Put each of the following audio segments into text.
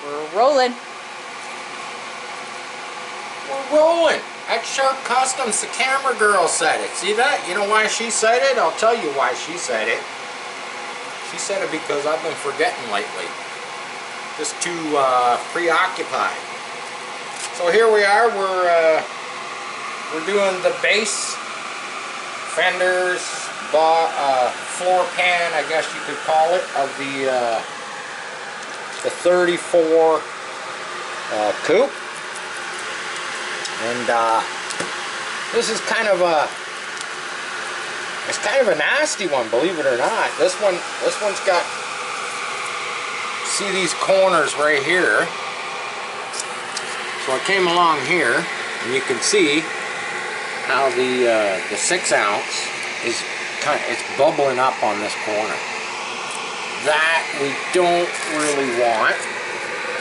We're rolling. We're rolling. At Sharp Customs, the camera girl said it. See that? You know why she said it? I'll tell you why she said it. She said it because I've been forgetting lately. Just too preoccupied. So here we are. We're doing the base, fenders, floor pan, I guess you could call it, of the 34 coupe. And this is kind of a nasty one, believe it or not. This one's got, see these corners right here. So I came along here, and you can see how the 6 ounce is it's bubbling up on this corner. That we don't really want.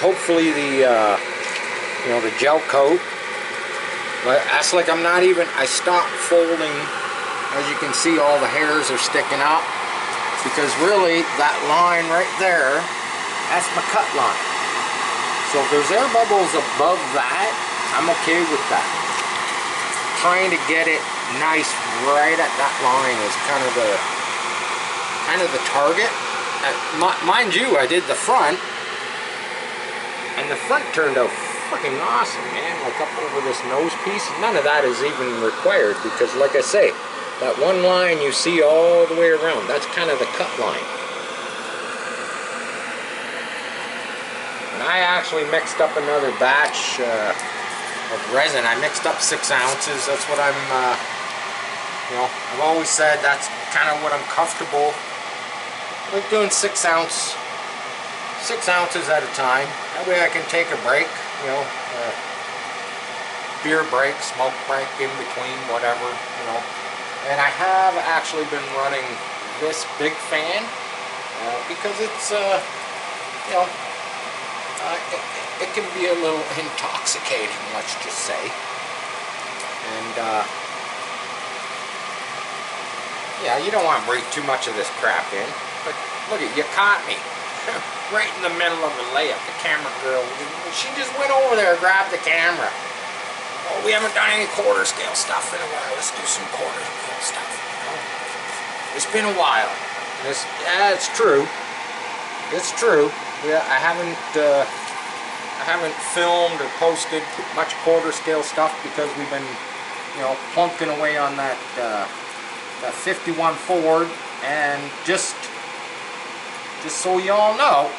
Hopefully the the gel coat. But that's like I stopped folding. As you can see, all the hairs are sticking up, because really that line right there, that's my cut line. So if there's air bubbles above that, I'm okay with that. Trying to get it nice right at that line is kind of the target. Mind you, I did the front, and the front turned out fucking awesome, man. Like up over this nose piece, none of that is even required, because like I say, that one line you see all the way around, that's kind of the cut line. And I actually mixed up another batch of resin. I mixed up 6 ounces. That's what I'm, I've always said that's kind of what I'm comfortable with, doing 6 ounces at a time. That way I can take a break, beer break, smoke break in between, whatever, And I have actually been running this big fan because it's, it can be a little intoxicating, let's just say. And, yeah, you don't want to breathe too much of this crap in. But look at, you caught me. Right in the middle of the layup. The camera girl, she just went over there and grabbed the camera. Oh, we haven't done any quarter scale stuff in a while. Let's do some quarter scale stuff. It's been a while. Yeah, it's true. It's true. Yeah, I haven't filmed or posted much quarter scale stuff because we've been, plunking away on that 51 Ford, and just so you all know,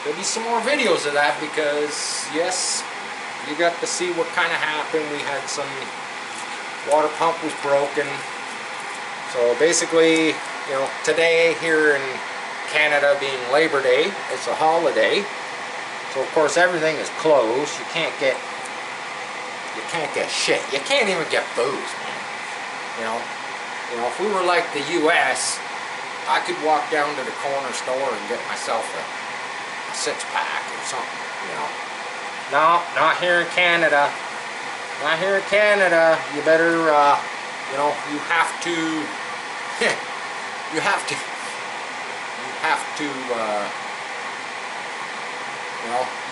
there'll be some more videos of that, because yes, you got to see what kind of happened. We had some water pump was broken. So basically, today here in Canada, being Labor Day, it's a holiday. So of course everything is closed. You can't get shit. You can't even get booze, man. If we were like the U.S., I could walk down to the corner store and get myself a 6-pack or something, No, not here in Canada. Not here in Canada. You better, you have to,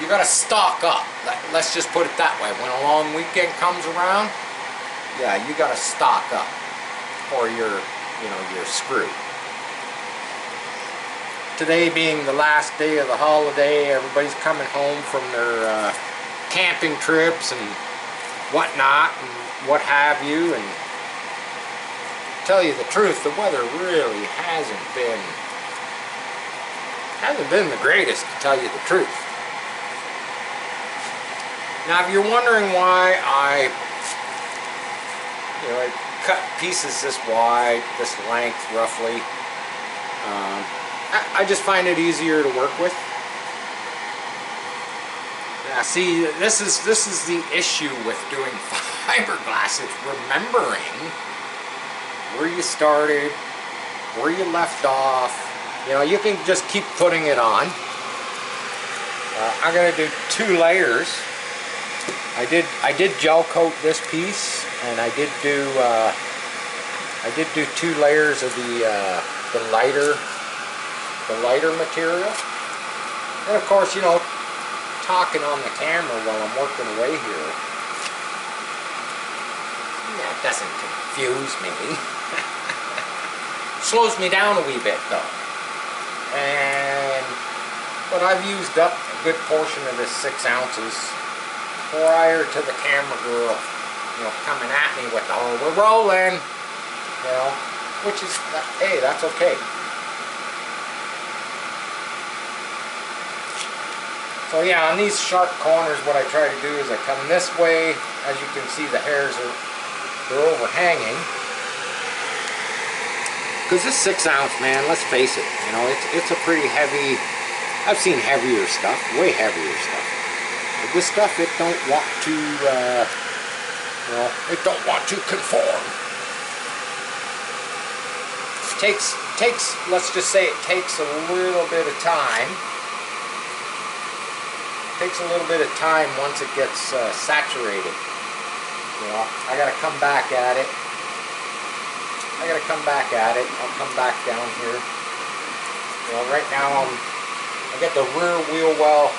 you gotta stock up. Let's just put it that way. When a long weekend comes around, yeah, you gotta stock up, or you're screwed. Today being the last day of the holiday, everybody's coming home from their camping trips and whatnot and what have you. And to tell you the truth, the weather really hasn't been the greatest, to tell you the truth. Now, if you're wondering why I cut pieces this wide, this length roughly, I just find it easier to work with. Yeah, see, this is the issue with doing fiberglass. It's remembering where you started, where you left off. You can just keep putting it on. I'm gonna do 2 layers. I did gel coat this piece, and I did do 2 layers of the lighter material. And of course, you know, talking on the camera while I'm working away here, that doesn't confuse me. Slows me down a wee bit though. But I've used up a good portion of this 6 ounces prior to the camera girl, you know, coming at me with, oh, we're rolling, you know, which is, hey, that's okay. So yeah, on these sharp corners, what I try to do is I come this way. As you can see, the hairs they're overhanging. Because this 6 ounce, man, let's face it, you know, it's a pretty heavy. I've seen heavier stuff, way heavier stuff. But this stuff, it don't want to, you know, it don't want to conform. Takes, let's just say it takes a little bit of time. Takes a little bit of time once it gets saturated. You know, I gotta come back at it. I'll come back down here. You know, right now I got the rear wheel well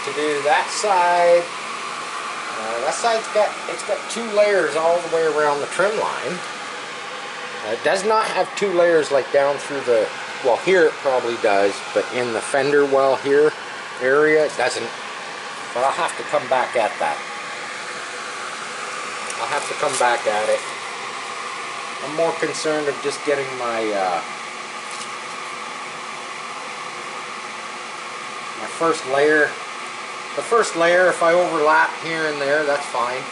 to do that side. That side's got 2 layers all the way around the trim line. It does not have 2 layers like down through the, well, here it probably does, but in the fender well here area it doesn't. But I'll have to come back at that. I'll have to come back at it. I'm more concerned of just getting my my first layer. The first layer, if I overlap here and there, that's fine.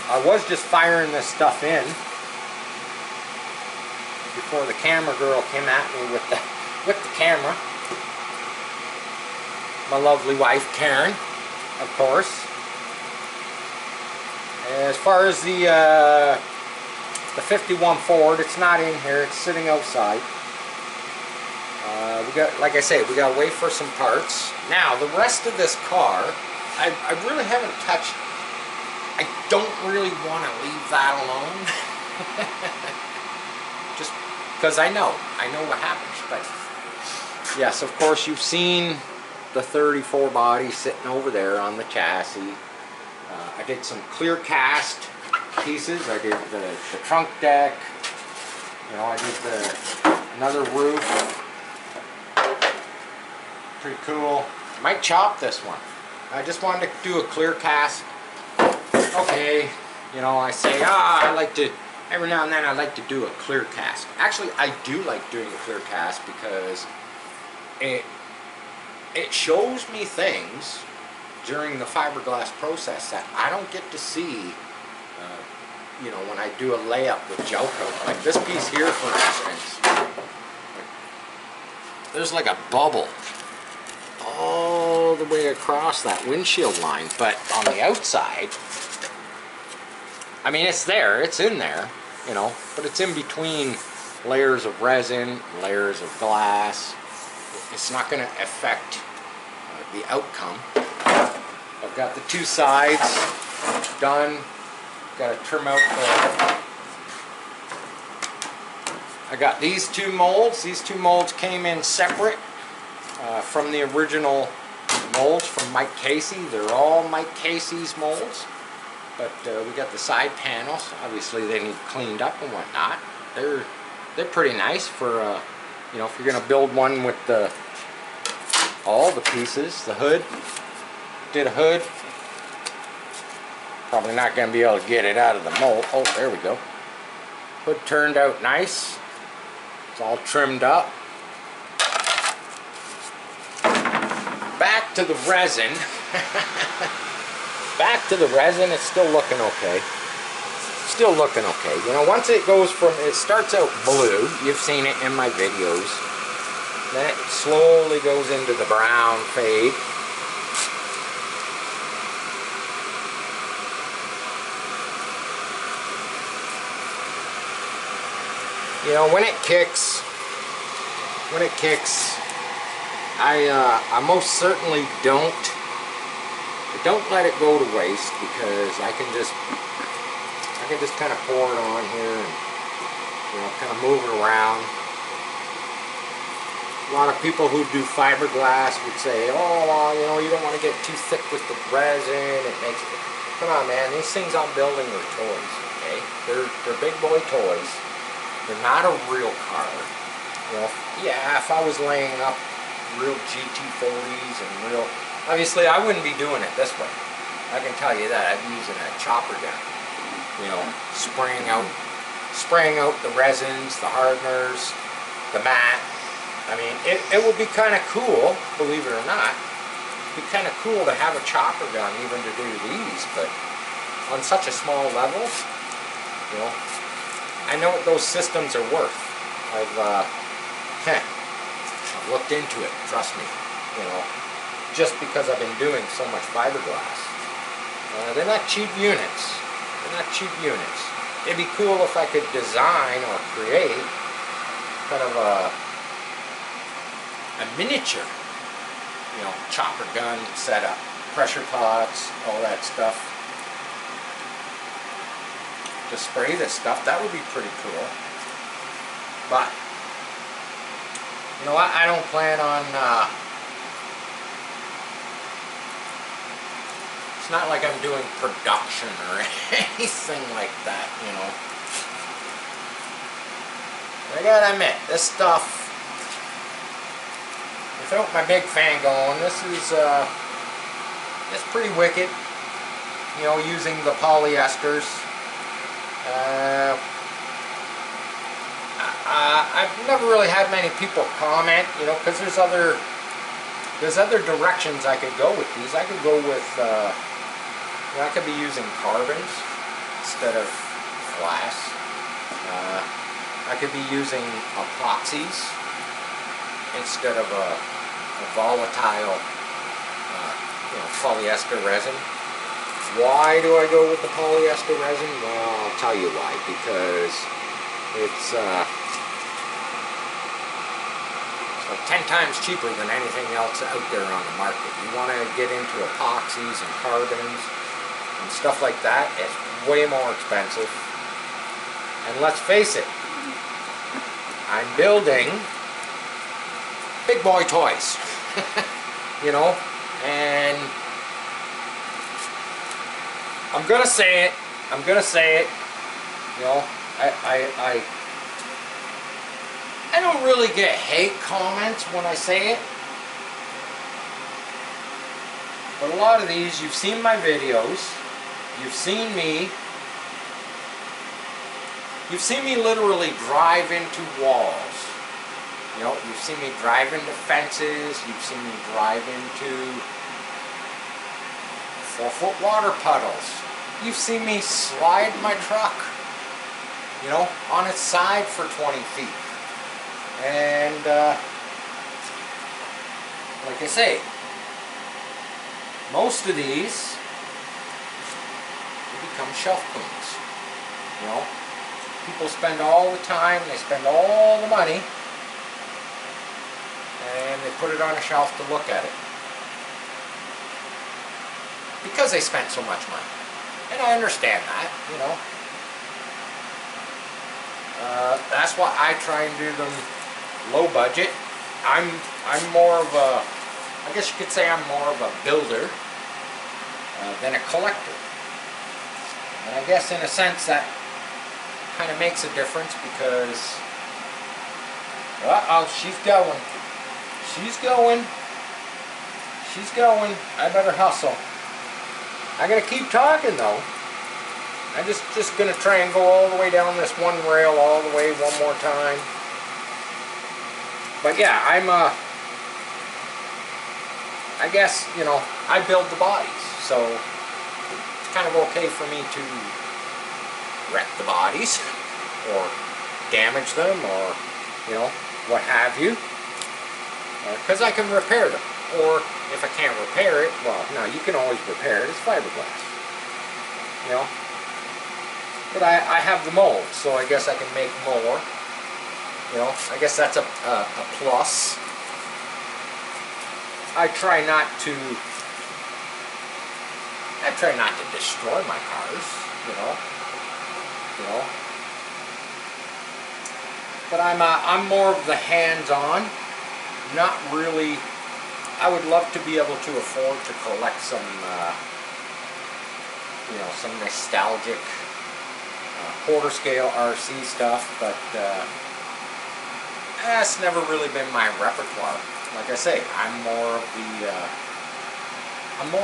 I was just firing this stuff in before the camera girl came at me with the camera. My lovely wife, Karen, of course. As far as the 51 Ford, it's not in here. It's sitting outside. We got, like I say, we got to wait for some parts. Now, the rest of this car, I really haven't touched. I don't really want to leave that alone. Just because I know what happens. But yes, of course, you've seen the 34 body sitting over there on the chassis. I did some clear cast pieces. I did the trunk deck. You know, I did another roof. Pretty cool. Might chop this one. I just wanted to do a clear cast. Okay, you know, I say, I like to, every now and then I like to do a clear cast. Actually, I do like doing a clear cast because it shows me things during the fiberglass process that I don't get to see, you know, when I do a layup with gel coat. Like this piece here, for instance, there's like a bubble all the way across that windshield line, but on the outside, I mean, it's there, it's in there, you know, but it's in between layers of resin, layers of glass. It's not going to affect the outcome. I've got the 2 sides done. Got to trim out the... I got these 2 molds. These 2 molds came in separate from the original molds from Mike Casey. They're all Mike Casey's molds. But we got the side panels. Obviously they need cleaned up and whatnot. They're pretty nice for you know, if you're going to build one with all the pieces. The hood. Did a hood. Probably not going to be able to get it out of the mold. Oh, there we go. Hood turned out nice. It's all trimmed up. Back to the resin. Back to the resin. It's still looking okay. Still looking okay. You know, once it goes from, it starts out blue. You've seen it in my videos. Then it slowly goes into the brown fade. You know, when it kicks, I most certainly don't let it go to waste, because I can just kind of pour it on here and, you know, kind of move it around. A lot of people who do fiberglass would say, oh, well, you know, you don't want to get too thick with the resin. It makes it... Come on, man. These things I'm building are toys, okay? They're big boy toys. They're not a real car. You know, yeah, if I was laying up real GT40s and real... Obviously, I wouldn't be doing it this way. I can tell you that. I'd be using a chopper gun. You know, spraying out the resins, the hardeners, the mat. I mean, it would be kind of cool, believe it or not. It'd be kind of cool to have a chopper gun even to do these, but on such a small level, you know, I know what those systems are worth. I've looked into it, trust me, you know, just because I've been doing so much fiberglass. They're not cheap units. They're not cheap units. It'd be cool if I could design or create kind of a miniature, you know, chopper gun setup, pressure pots, all that stuff. To spray this stuff, that would be pretty cool. But, you know what, I don't plan on, it's not like I'm doing production or anything like that, you know. I gotta admit, this stuff, without my big fan going, this is it's pretty wicked, you know, using the polyesters. I've never really had many people comment, you know, because there's other directions I could go with these. I could go with, you know, I could be using carbons instead of glass. I could be using epoxies instead of a volatile, you know, polyester resin. Why do I go with the polyester resin? Well, I'll tell you why. Because it's like 10 times cheaper than anything else out there on the market. You want to get into epoxies and carbons and stuff like that, it's way more expensive. And let's face it, I'm building big boy toys, you know, and I'm gonna say it, you know, I don't really get hate comments when I say it, but a lot of these, you've seen my videos, you've seen me literally drive into walls. You know, you've seen me drive into fences, you've seen me drive into 4-foot water puddles. You've seen me slide my truck, you know, on its side for 20 feet. And, like I say, most of these will become shelf queens, you know. People spend all the time, they spend all the money, and they put it on a shelf to look at it. Because they spent so much money. And I understand that, you know. That's why I try and do them low budget. I'm more of a, I guess you could say I'm more of a builder than a collector. And I guess in a sense that kind of makes a difference because, uh-oh, she's going. She's going. She's going. I better hustle. I gotta keep talking though. I'm just gonna try and go all the way down this one rail all the way one more time. But yeah, I guess, you know, I build the bodies, so it's kind of okay for me to wreck the bodies or damage them or, you know, what have you, because I can repair them. Or if I can't repair it, well, no, you can always repair it. It's fiberglass, you know. But I have the mold, so I guess I can make more. You know, I guess that's a plus. I try not to destroy my cars, you know. But I'm more of the hands-on, not really. I would love to be able to afford to collect some, you know, some nostalgic quarter scale RC stuff, but that's never really been my repertoire. Like I say, I'm more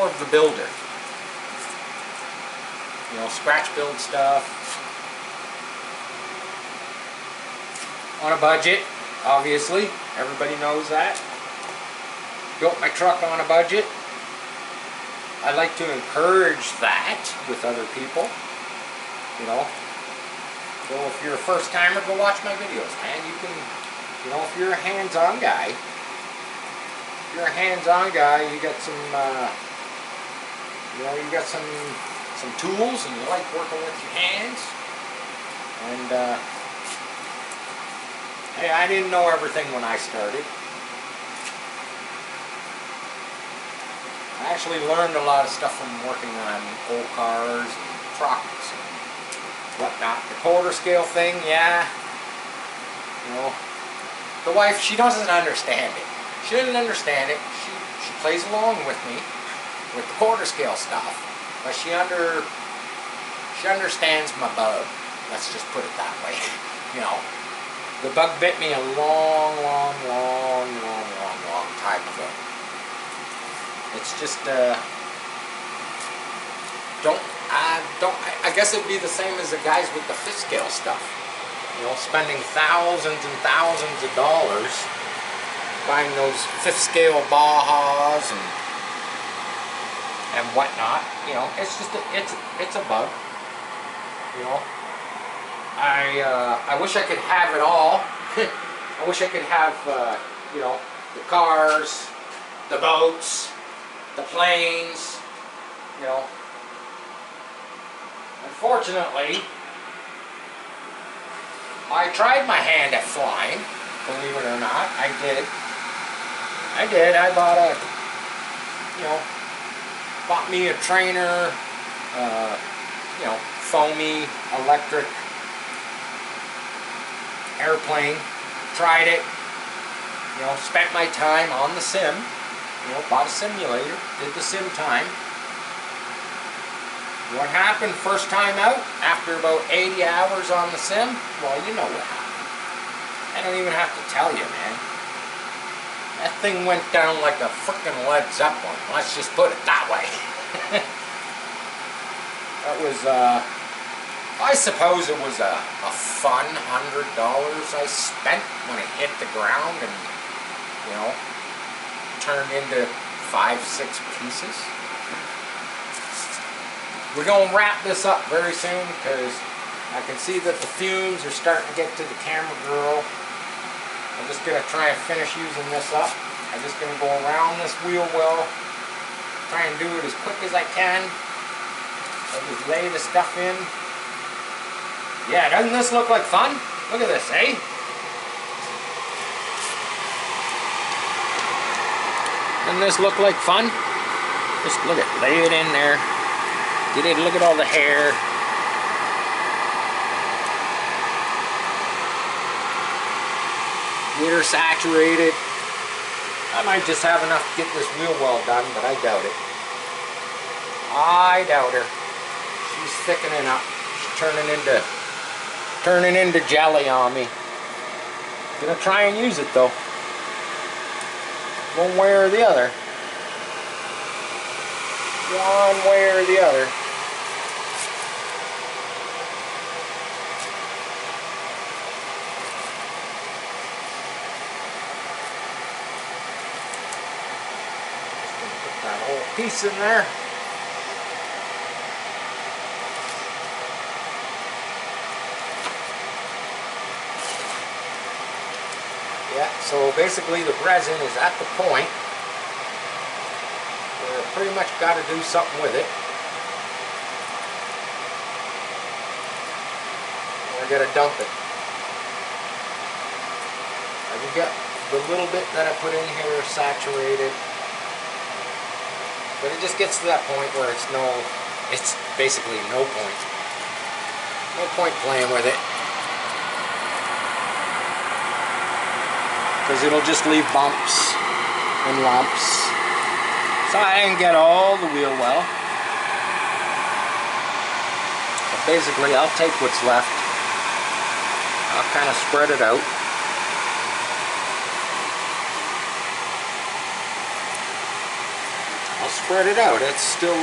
of the builder. You know, scratch build stuff on a budget, obviously. Everybody knows that. Built my truck on a budget. I like to encourage that with other people. You know, so if you're a first timer, go watch my videos, man. You can, you know, if you're a hands-on guy, you got some, you know, you got some tools, and you like working with your hands. And hey, I didn't know everything when I started. I actually learned a lot of stuff from working on old cars and trucks and whatnot. The quarter scale thing, yeah. You know, the wife, she doesn't understand it. She doesn't understand it. She plays along with me with the quarter scale stuff, but she understands my bug. Let's just put it that way. You know, the bug bit me a long time ago. It's just I guess it'd be the same as the guys with the fifth scale stuff. You know, spending thousands and thousands of dollars buying those fifth scale Bajas and whatnot. You know, it's just it's a bug. You know, I wish I could have it all. I wish I could have you know, the cars, the boats, the planes. You know, unfortunately, I tried my hand at flying, believe it or not. I did. I bought a, you know, bought me a trainer, you know, foamy electric airplane. Tried it. You know, spent my time on the sim. You know, bought a simulator, did the sim time. What happened first time out, after about 80 hours on the sim? Well, you know what happened. I don't even have to tell you, man. That thing went down like a frickin' Led Zeppelin. Let's just put it that way. That was, I suppose it was a fun $100 I spent when it hit the ground and, you know, turned into 5-6 pieces. We're going to wrap this up very soon because I can see that the fumes are starting to get to the camera girl. I'm just going to try and finish using this up. I'm just going to go around this wheel well, try and do it as quick as I can. I'll just lay the stuff in. Yeah, doesn't this look like fun? Look at this, eh? Doesn't this look like fun? Just look at, lay it in there. Get it, look at all the hair. Get her saturated. I might just have enough to get this wheel well done, but I doubt it. I doubt her. She's thickening up. She's turning into jelly on me. Gonna try and use it though. One way or the other. One way or the other. That whole piece in there. Yeah, so basically the resin is at the point where I pretty much got to do something with it. I got to dump it. I can get the little bit that I put in here saturated. But it just gets to that point where it's basically no point. No point playing with it. because it'll just leave bumps and lumps. So I didn't get all the wheel well. But basically, I'll take what's left. I'll kind of spread it out. I'll spread it out. It's still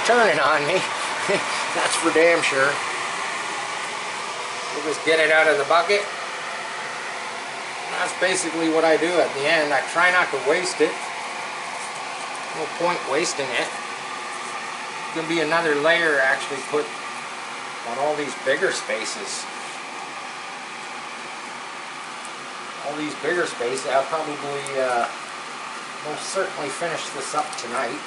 turning on me. That's for damn sure. We'll just get it out of the bucket. That's basically what I do at the end. I try not to waste it. No point wasting it. There's going to be another layer actually put on all these bigger spaces. All these bigger spaces. I'll probably most certainly finish this up tonight.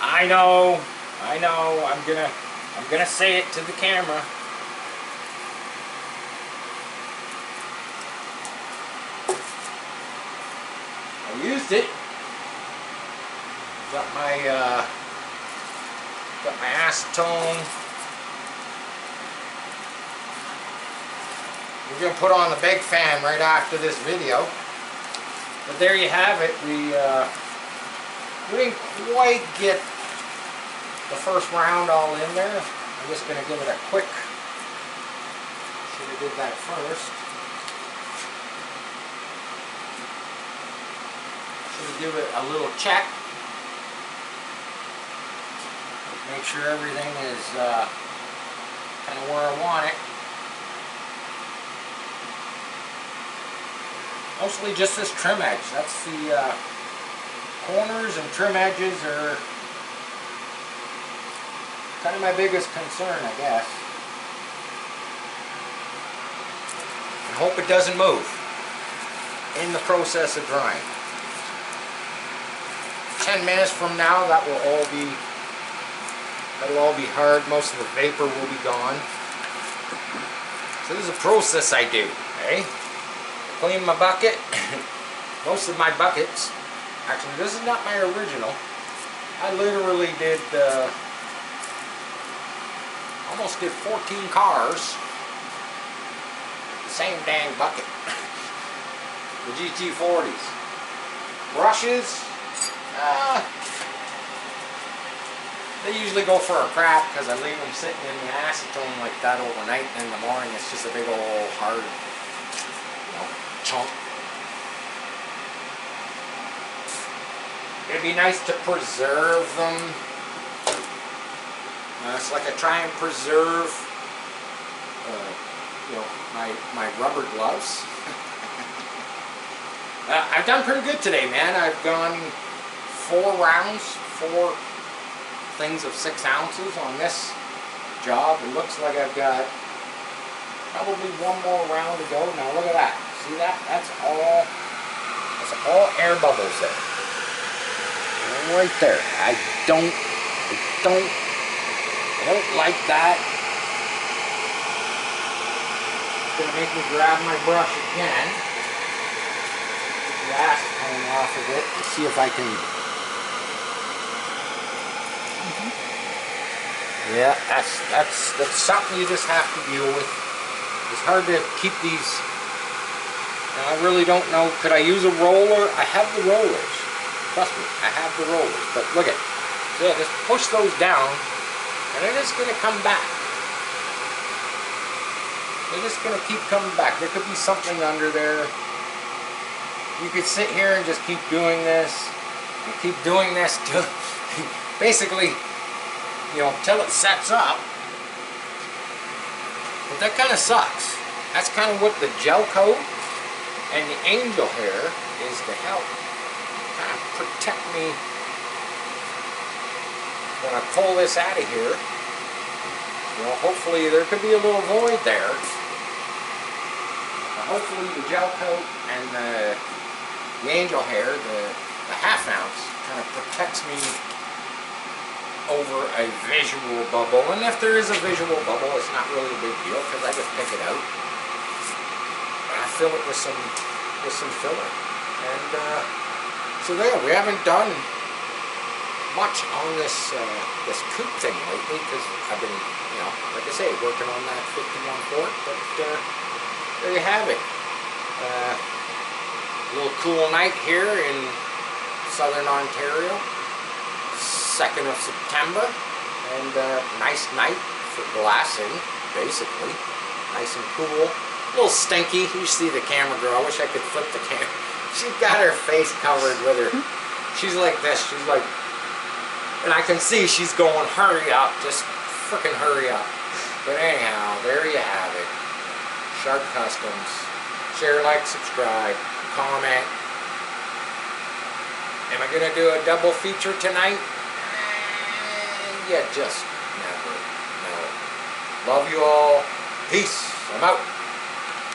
I know, I'm gonna say it to the camera. I used it. Got my acetone. We're gonna put on the big fan right after this video. But there you have it. We didn't quite get the first round all in there. I'm just going to give it a quick, should have did that first. Should have give it a little check. Make sure everything is kind of where I want it. Mostly just this trim edge. That's the corners and trim edges are kind of my biggest concern, I guess. I hope it doesn't move in the process of drying. 10 minutes from now, that'll all be hard. Most of the vapor will be gone. So this is a process I do. Okay? Clean my bucket. Most of my buckets. Actually, this is not my original. I literally did almost did 14 cars. The same dang bucket. The GT40s. Brushes. They usually go for a crap because I leave them sitting in the acetone like that overnight, and in the morning it's just a big old hard, chunk. It'd be nice to preserve them. It's like I try and preserve, my rubber gloves. I've done pretty good today, man. I've gone 4 rounds, 4 things of 6 ounces on this job. It looks like I've got probably 1 more round to go. Now look at that. See that? That's all air bubbles there. Right there. I don't like that. It's gonna make me grab my brush again. Get the acetone off of it and see if I can. Yeah, that's something you just have to deal with. It's hard to keep these. Now, I really don't know. Could I use a roller? I have the rollers. Trust me, I have the rollers. But look at, yeah, just push those down, and they're just gonna come back. They're just gonna keep coming back. There could be something under there. You could sit here and just keep doing this, and keep doing this till basically, till it sets up. But that kind of sucks. That's kind of what the gel coat and the angel hair is to help kind of protect me when I pull this out of here. Hopefully there could be a little void there. Hopefully the gel coat and the angel hair, the half ounce, kind of protects me over a visual bubble. And if there is a visual bubble, it's not really a big deal because I just pick it out. But I fill it with some filler. And so there, we haven't done much on this this coupe thing lately because I've been, you know, like I say, working on that 51 Ford. But there you have it. A little cool night here in southern Ontario, 2nd of September, and nice night for glassing, basically. Nice and cool. A little stinky. You see the camera girl. I wish I could flip the camera. She's got her face covered with her. She's like this. She's like, and I can see she's going, hurry up. Just freaking hurry up. But anyhow, there you have it. Sharp Customs. Share, like, subscribe, comment. Am I going to do a double feature tonight? You just never know. Love you all. Peace. I'm out.